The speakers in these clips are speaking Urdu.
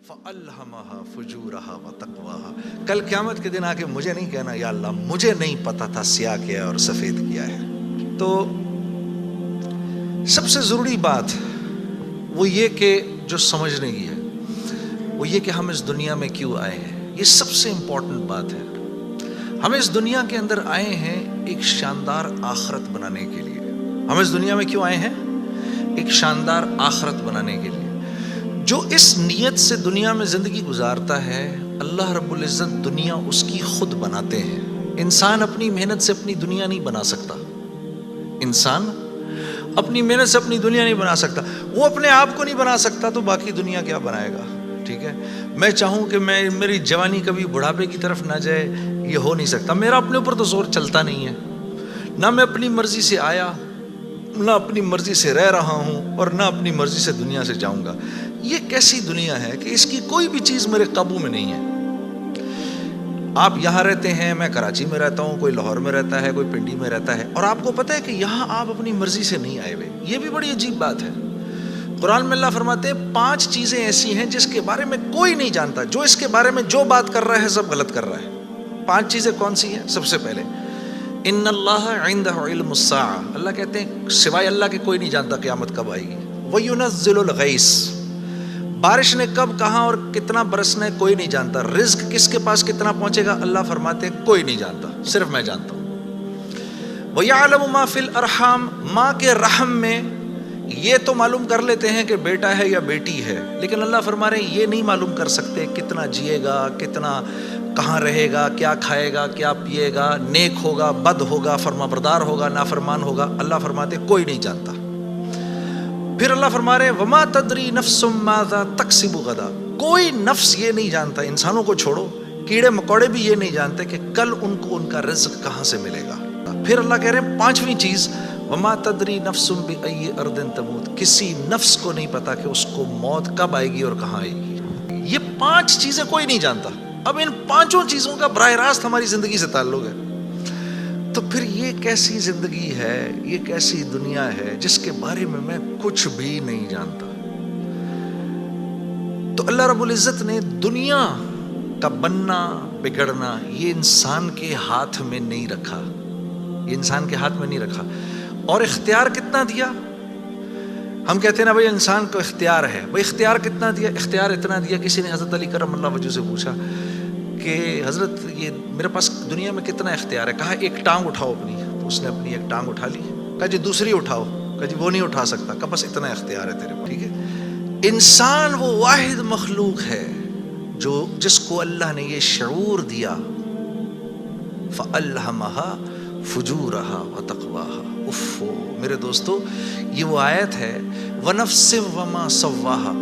فَأَلْهَمَهَا فُجُورَهَا وَتَقْوَاهَا. کل قیامت کے دن آ کے مجھے نہیں کہنا یا اللہ مجھے نہیں پتا تھا سیاہ کیا ہے اور سفید کیا ہے. تو سب سے ضروری بات وہ یہ کہ جو سمجھنے کی ہے وہ یہ کہ ہم اس دنیا میں کیوں آئے ہیں. یہ سب سے امپورٹنٹ بات ہے. ہم اس دنیا کے اندر آئے ہیں ایک شاندار آخرت بنانے کے لیے. ہم اس دنیا میں کیوں آئے ہیں؟ ایک شاندار آخرت بنانے کے لیے. جو اس نیت سے دنیا میں زندگی گزارتا ہے اللہ رب العزت دنیا اس کی خود بناتے ہیں. انسان اپنی محنت سے اپنی دنیا نہیں بنا سکتا. انسان اپنی محنت سے اپنی دنیا نہیں بنا سکتا. وہ اپنے آپ کو نہیں بنا سکتا تو باقی دنیا کیا بنائے گا؟ ٹھیک ہے، میں چاہوں کہ میری جوانی کبھی بڑھاپے کی طرف نہ جائے، یہ ہو نہیں سکتا. میرا اپنے اوپر تو زور چلتا نہیں ہے. نہ میں اپنی مرضی سے آیا، نہ اپنی مرضی سے رہ رہا ہوں، اور نہ اپنی مرضی سے دنیا سے جاؤں گا. یہ کیسی دنیا ہے کہ اس کی کوئی بھی چیز میرے قابو میں نہیں ہے. آپ یہاں رہتے ہیں، میں کراچی میں رہتا ہوں، کوئی لاہور میں رہتا ہے، کوئی پنڈی میں رہتا ہے، اور آپ کو پتہ ہے کہ یہاں آپ اپنی مرضی سے نہیں آئے ہوئے. یہ بھی بڑی عجیب بات ہے. قرآن میں اللہ فرماتے ہیں 5 چیزیں ایسی ہیں جس کے بارے میں کوئی نہیں جانتا. جو اس کے بارے میں جو بات کر رہا ہے سب غلط کر رہا ہے. 5 چیزیں کون سی ہیں؟ سب سے پہلے ان اللہ عندہ علم الساعہ. اللہ کہتے ہیں سوائے اللہ کے کوئی نہیں جانتا قیامت کب آئے گی. وَيُنَزِّلُ الْغَيْثَ. بارش نے کب کہاں اور کتنا برسنا ہے کوئی نہیں جانتا. رزق کس کے پاس کتنا پہنچے گا اللہ فرماتے ہیں کوئی نہیں جانتا، صرف میں جانتا ہوں. وَيَعْلَمُ مَا فِي الْأَرْحَامِ. ماں کے رحم میں یہ تو معلوم کر لیتے ہیں کہ بیٹا ہے یا بیٹی ہے، لیکن اللہ فرما رہے ہیں یہ نہیں معلوم کر سکتے کتنا جیے گا، کتنا کہاں رہے گا، کیا کھائے گا، کیا پیے گا، نیک ہوگا، بد ہوگا، فرما بردار ہوگا، نافرمان ہوگا. اللہ فرماتے ہیں کوئی نہیں جانتا. پھر اللہ فرما رہے ہیں وما تدری نفس ماذا تکسب غدا. کوئی نفس یہ نہیں جانتا، انسانوں کو چھوڑو، کیڑے مکوڑے بھی یہ نہیں جانتے کہ کل ان کو ان کا رزق کہاں سے ملے گا. پھر اللہ کہہ رہے ہیں 5ویں چیز وما تدری نفس بأی ارض تموت. کسی نفس کو نہیں پتا کہ اس کو موت کب آئے گی اور کہاں آئے گی. یہ 5 چیزیں کوئی نہیں جانتا. اب ان 5 چیزوں کا براہ راست ہماری زندگی سے تعلق ہے. تو پھر یہ کیسی زندگی ہے، یہ کیسی دنیا ہے جس کے بارے میں کچھ بھی نہیں جانتا. تو اللہ رب العزت نے دنیا کا بننا بگڑنا یہ انسان کے ہاتھ میں نہیں رکھا. یہ انسان کے ہاتھ میں نہیں رکھا. اور اختیار کتنا دیا؟ ہم کہتے ہیں نا بھائی انسان کو اختیار ہے. بھائی اختیار کتنا دیا؟ اختیار اتنا دیا. کسی نے حضرت علی کرم اللہ وجہ سے پوچھا کہ حضرت یہ میرے پاس دنیا میں کتنا اختیار ہے؟ کہا ایک ٹانگ اٹھاؤ اپنی. تو اس نے اپنی ایک ٹانگ اٹھا لی. کہا جی دوسری اٹھاؤ. کہا جی وہ نہیں اٹھا سکتا. کہا بس اتنا اختیار ہے تیرے پاس. ٹھیک ہے. انسان وہ واحد مخلوق ہے جس کو اللہ نے یہ شعور دیا فَأَلْهَمَهَا فُجُورَهَا وَتَقْوَاهَا. میرے دوستو یہ وہ آیت ہے وَنَفْسٍ وَمَا سَوَّاهَا.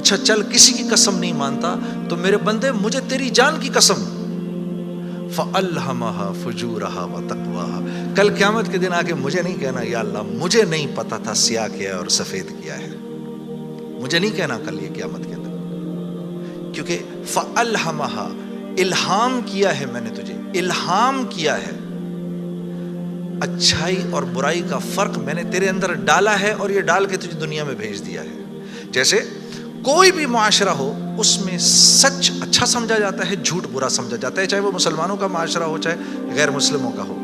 اچھا چل کسی کی قسم نہیں مانتا تو میرے بندے مجھے تیری جان کی قسم. فَأَلْهَمَهَا فُجُورَهَا وَتَقْوَاهَا. کل قیامت کے دن آ کے مجھے نہیں کہنا یا اللہ مجھے نہیں پتا تھا سیاہ کیا ہے اور سفید کیا ہے. مجھے نہیں کہنا کل یہ قیامت کے اندر، کیونکہ فَأَلْهَمَهَا الہام کیا ہے میں نے تجھے، الہام کیا ہے. اچھائی اور برائی کا فرق میں نے تیرے اندر ڈالا ہے اور یہ ڈال کے تجھے دنیا میں بھیج دیا ہے. جیسے کوئی بھی معاشرہ ہو اس میں سچ اچھا سمجھا جاتا ہے، جھوٹ برا سمجھا جاتا ہے، چاہے وہ مسلمانوں کا معاشرہ ہو چاہے غیر مسلموں کا ہو.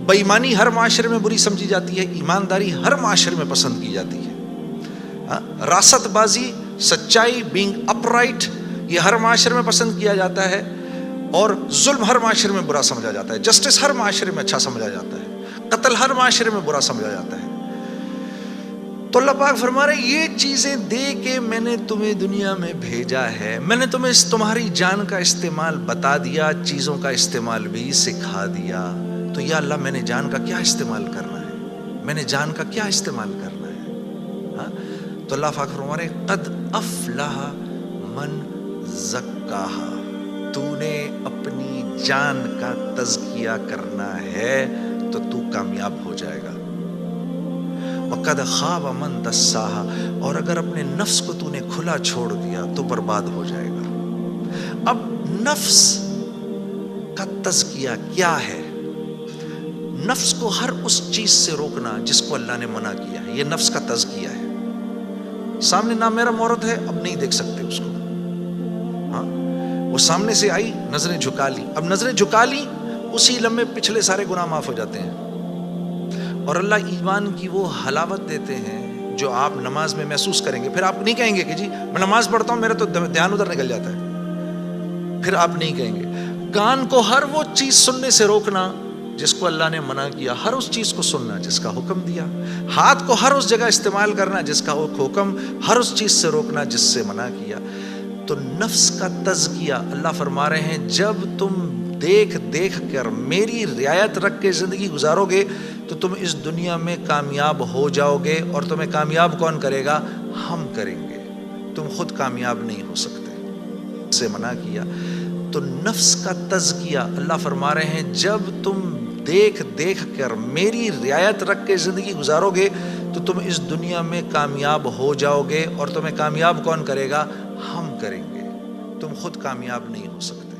بے ایمانی ہر معاشرے میں بری سمجھی جاتی ہے، ایمانداری ہر معاشرے میں پسند کی جاتی ہے. راست بازی، سچائی، بینگ اپ رائٹ یہ ہر معاشرے میں پسند کیا جاتا ہے، اور ظلم ہر معاشرے میں برا سمجھا جاتا ہے. جسٹس ہر معاشرے میں اچھا سمجھا جاتا ہے، قتل ہر معاشرے میں برا سمجھا جاتا ہے. تو اللہ پاک فرما رہے یہ چیزیں دے کے میں نے تمہیں دنیا میں بھیجا ہے. میں نے تمہیں تمہاری جان کا استعمال بتا دیا، چیزوں کا استعمال بھی سکھا دیا. تو یا اللہ میں نے جان کا کیا استعمال کرنا ہے، میں نے جان کا کیا استعمال کرنا ہے. تو اللہ پاک فرما رہے قد افلح من زکاہا. تو نے اپنی جان کا تزکیہ کرنا ہے تو تو کامیاب ہو جائے گا. وَقَدْ خَابَ مَنْ دَسَّاهَا. اور اگر اپنے نفس کو تو نے کھلا چھوڑ دیا تو برباد ہو جائے گا. اب نفس کا تزکیہ کیا ہے؟ نفس کو ہر اس چیز سے روکنا جس کو اللہ نے منع کیا ہے، یہ نفس کا تزکیہ ہے. سامنے نہ میرا مورد ہے اب نہیں دیکھ سکتے اس کو، وہ سامنے سے آئی، نظریں جھکا لی. اب نظریں جھکا لی، اسی لمحے پچھلے سارے گناہ معاف ہو جاتے ہیں. اور اللہ ایمان کی وہ حلاوت دیتے ہیں جو آپ نماز میں محسوس کریں گے. پھر آپ نہیں کہیں گے کہ جی میں نماز پڑھتا ہوں میرا تو دھیان ادھر نکل جاتا ہے. پھر آپ نہیں کہیں گے. کان کو ہر وہ چیز سننے سے روکنا جس کو اللہ نے منع کیا، ہر اس چیز کو سننا جس کا حکم دیا. ہاتھ کو ہر اس جگہ استعمال کرنا جس کا حکم، ہر اس چیز سے روکنا جس سے منع کیا. تو نفس کا تزکیہ اللہ فرما رہے ہیں جب تم دیکھ دیکھ کر میری رعایت رکھ کے زندگی گزارو گے تو تم اس دنیا میں کامیاب ہو جاؤ گے. اور تمہیں کامیاب کون کرے گا؟ ہم کریں گے. تم خود کامیاب نہیں ہو سکتے. سے منع کیا. تو نفس کا تزکیہ اللہ فرما رہے ہیں جب تم دیکھ دیکھ کر میری رعایت رکھ کے زندگی گزارو گے تو تم اس دنیا میں کامیاب ہو جاؤ گے. اور تمہیں کامیاب کون کرے گا؟ ہم کریں گے. تم خود کامیاب نہیں ہو سکتے.